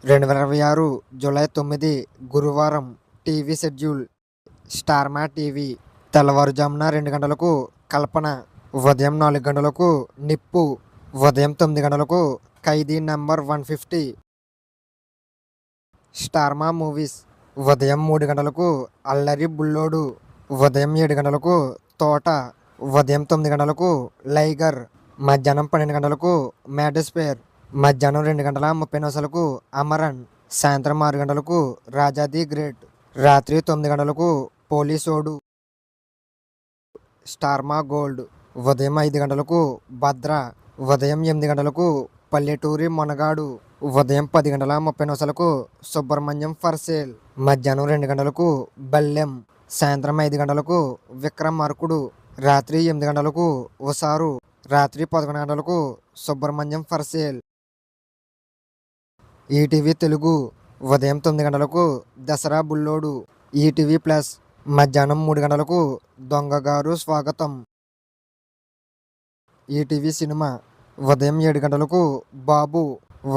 2026 July 9 గురువారం. TV schedule: star మా TV. తెల్లవారుజామున 2 గంటలకు కల్పన, ఉదయం 4 గంటలకు నిప్పు, ఉదయం 9 గంటలకు ఖైదీ నంబర్ 150. స్టార్ మా మూవీస్: ఉదయం 3 గంటలకు అల్లరి బుల్లోడు, ఉదయం 7 గంటలకు తోట, ఉదయం 9 గంటలకు లైగర్, మధ్యాహ్నం 12 గంటలకు మ్యాడెస్పేర్, మధ్యాహ్నం 2:30 అమరన్, సాయంత్రం 6 గంటలకు రాజా ది గ్రేట్, రాత్రి 9 గంటలకు పోలీసోడు. స్టార్ మా గోల్డ్: ఉదయం 5 గంటలకు భద్ర, ఉదయం 8 గంటలకు పల్లెటూరి మొనగాడు, ఉదయం 10:30 సుబ్రహ్మణ్యం ఫర్ సేల్, మధ్యాహ్నం 2 గంటలకు బల్లెం, సాయంత్రం 5 గంటలకు విక్రమార్కుడు, రాత్రి 8 గంటలకు ఉసారు, రాత్రి 11 గంటలకు Subrahmanyam for sale. ETV Telugu: ఉదయం 9 గంటలకు దసరా బుల్లోడు, ఈటీవీ ప్లస్, మధ్యాహ్నం 3 గంటలకు దొంగగారు స్వాగతం. ఈటీవీ సినిమా: ఉదయం 7 గంటలకు బాబు,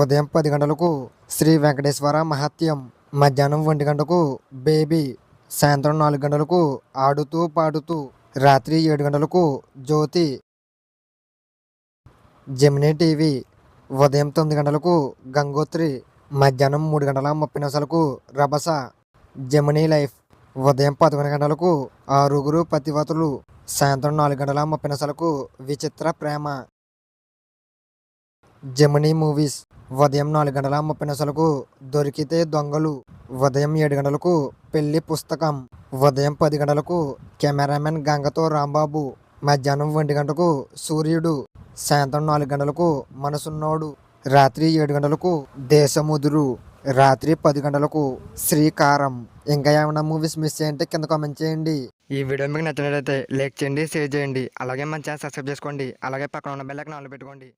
ఉదయం 10 గంటలకు శ్రీ వెంకటేశ్వర మహాత్యం, మధ్యాహ్నం 1 గంటకు బేబీ, సాయంత్రం 4 గంటలకు ఆడుతూ పాడుతూ, రాత్రి 7 గంటలకు జ్యోతి. జెమినీ టీవీ: ఉదయం 9 గంటలకు గంగోత్రి, మధ్యాహ్నం 3:30 రభస. జెమినీ లైఫ్: ఉదయం 11 గంటలకు ఆరుగురు పతివ్రతలు, సాయంత్రం 4:30 విచిత్ర ప్రేమ. జెమినీ మూవీస్: ఉదయం 4:30 దొరికితే దొంగలు, ఉదయం 7 గంటలకు పెళ్లి పుస్తకం, ఉదయం 10 గంటలకు కెమెరామెన్ గంగతో రాంబాబు, మధ్యాహ్నం 1 గంటకు సూర్యుడు, సాయంత్రం 4 గంటలకు మనసున్నోడు, రాత్రి 7 గంటలకు దేశముదురు, రాత్రి 10 గంటలకు శ్రీకారం. ఇంకా ఏమైనా మూవీస్ మిస్ చేయంటే కింద కామెంట్ చేయండి. ఈ వీడియో మీకు నచ్చినట్లయితే లైక్ చేయండి, షేర్ చేయండి, అలాగే మన ఛానల్ సబ్స్క్రైబ్ చేసుకోండి, అలాగే పక్కన ఉన్న బెల్ ఐకాన్ ఆన్లో పెట్టుకోండి.